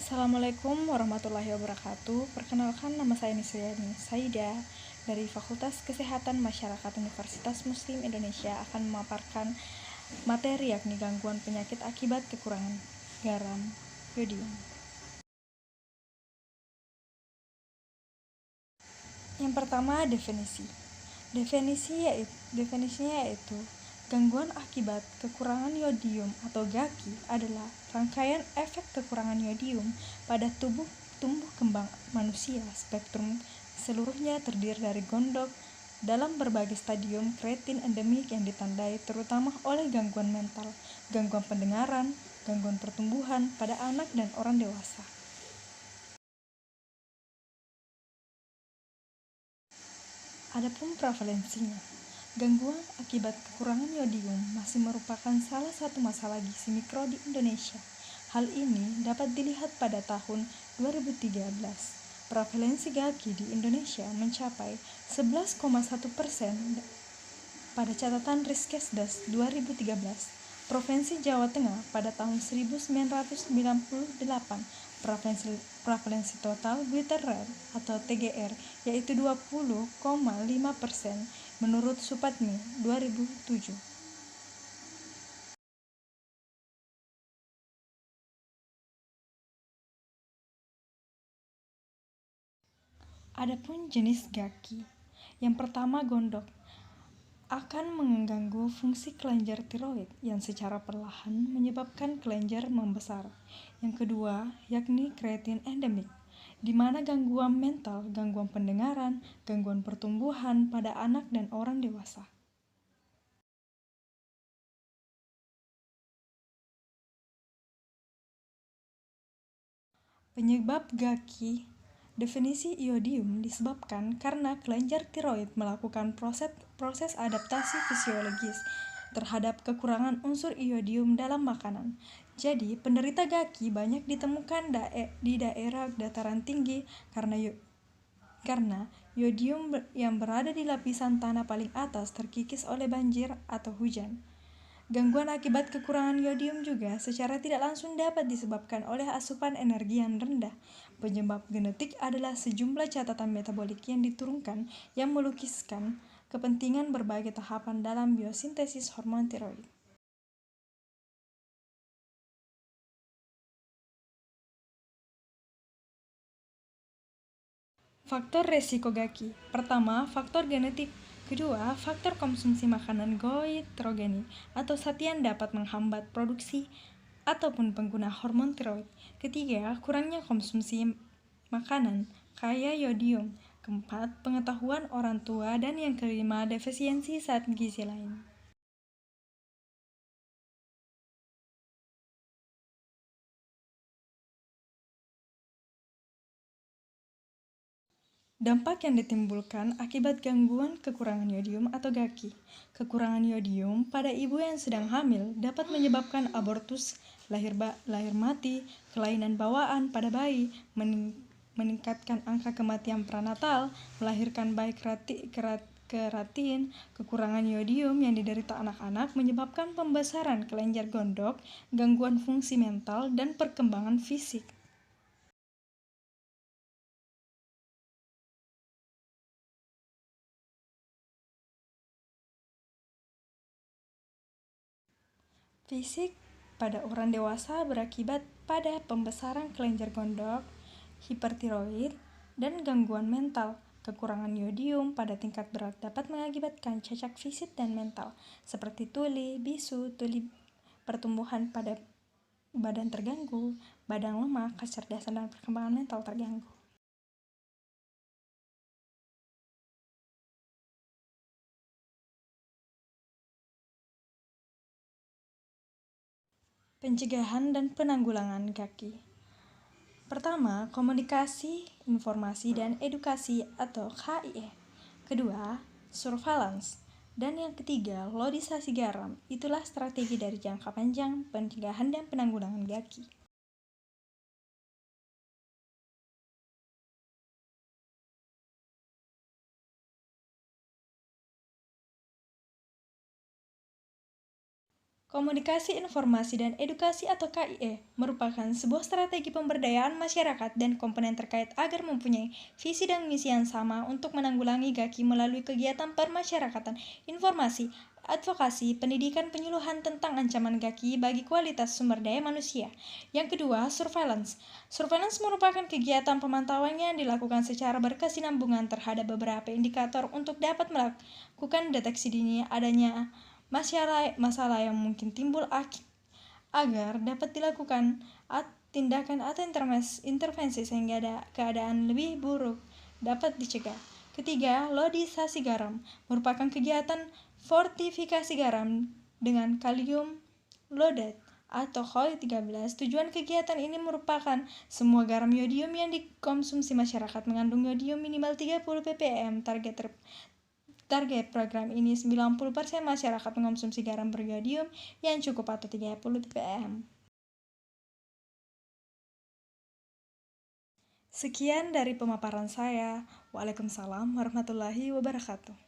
Assalamualaikum warahmatullahi wabarakatuh. Perkenalkan, nama saya Nisriani Saida dari Fakultas Kesehatan Masyarakat Universitas Muslim Indonesia akan memaparkan materi yakni gangguan penyakit akibat kekurangan garam yodium. Yang pertama, definisi. Definisinya yaitu gangguan akibat kekurangan yodium atau GAKI adalah rangkaian efek kekurangan yodium pada tumbuh kembang manusia. Spektrum seluruhnya terdiri dari gondok dalam berbagai stadium kreatin endemik yang ditandai terutama oleh gangguan mental, gangguan pendengaran, gangguan pertumbuhan pada anak dan orang dewasa. Adapun prevalensinya, gangguan akibat kekurangan yodium masih merupakan salah satu masalah gizi mikro di Indonesia. Hal ini dapat dilihat pada tahun 2013. Prevalensi GAKI di Indonesia mencapai 11,1% pada catatan Riskesdas 2013. Provinsi Jawa Tengah pada tahun 1998, prevalensi total Gutter Rare atau TGR yaitu 20,5% menurut Supatmi 2007. Adapun jenis GAKI, yang pertama gondok akan mengganggu fungsi kelenjar tiroid yang secara perlahan menyebabkan kelenjar membesar. Yang kedua, yakni kreatin endemik, di mana gangguan mental, gangguan pendengaran, gangguan pertumbuhan pada anak dan orang dewasa. Penyebab GAKI. Definisi iodium disebabkan karena kelenjar tiroid melakukan proses adaptasi fisiologis terhadap kekurangan unsur iodium dalam makanan. Jadi, penderita GAKI banyak ditemukan di daerah dataran tinggi karena iodium yang berada di lapisan tanah paling atas terkikis oleh banjir atau hujan. Gangguan akibat kekurangan yodium juga secara tidak langsung dapat disebabkan oleh asupan energi yang rendah. Penyebab genetik adalah sejumlah catatan metabolik yang diturunkan yang melukiskan kepentingan berbagai tahapan dalam biosintesis hormon tiroid. Faktor resiko GAKI. Pertama, faktor genetik. Kedua, faktor konsumsi makanan goitrogeni atau zat yang dapat menghambat produksi ataupun pengguna hormon tiroid. Ketiga, kurangnya konsumsi makanan kaya yodium. Keempat, pengetahuan orang tua. Dan yang kelima, defisiensi zat gizi lain. Dampak yang ditimbulkan akibat gangguan kekurangan yodium atau GAKI. Kekurangan yodium pada ibu yang sedang hamil dapat menyebabkan abortus, lahir mati, kelainan bawaan pada bayi, meningkatkan angka kematian prenatal, melahirkan bayi keratin. Kekurangan yodium yang diderita anak-anak menyebabkan pembesaran kelenjar gondok, gangguan fungsi mental, dan perkembangan fisik. Fisik pada orang dewasa berakibat pada pembesaran kelenjar gondok, hipertiroid, dan gangguan mental. Kekurangan yodium pada tingkat berat dapat mengakibatkan cacat fisik dan mental, seperti tuli, bisu, pertumbuhan pada badan terganggu, badan lemah, kecerdasan dan perkembangan mental terganggu. Pencegahan dan penanggulangan GAKI. Pertama, komunikasi, informasi, dan edukasi atau KIE. Kedua, surveillance. Dan yang ketiga, lodisasi garam. Itulah strategi dari jangka panjang pencegahan dan penanggulangan GAKI. Komunikasi Informasi dan Edukasi atau KIE merupakan sebuah strategi pemberdayaan masyarakat dan komponen terkait agar mempunyai visi dan misi yang sama untuk menanggulangi GAKI melalui kegiatan permasyarakatan, informasi, advokasi, pendidikan penyuluhan tentang ancaman GAKI bagi kualitas sumber daya manusia. Yang kedua, surveillance. Surveillance merupakan kegiatan pemantauan yang dilakukan secara berkesinambungan terhadap beberapa indikator untuk dapat melakukan deteksi dini adanya masalah yang mungkin timbul agar dapat dilakukan tindakan atau intervensi sehingga keadaan lebih buruk dapat dicegah. Ketiga, lodisasi garam merupakan kegiatan fortifikasi garam dengan kalium lodat atau Koi-13. Tujuan kegiatan ini merupakan semua garam yodium yang dikonsumsi masyarakat mengandung yodium minimal 30 ppm. Target program ini 90% masyarakat mengonsumsi garam beryodium yang cukup atau 30 ppm. Sekian dari pemaparan saya. Waalaikumsalam warahmatullahi wabarakatuh.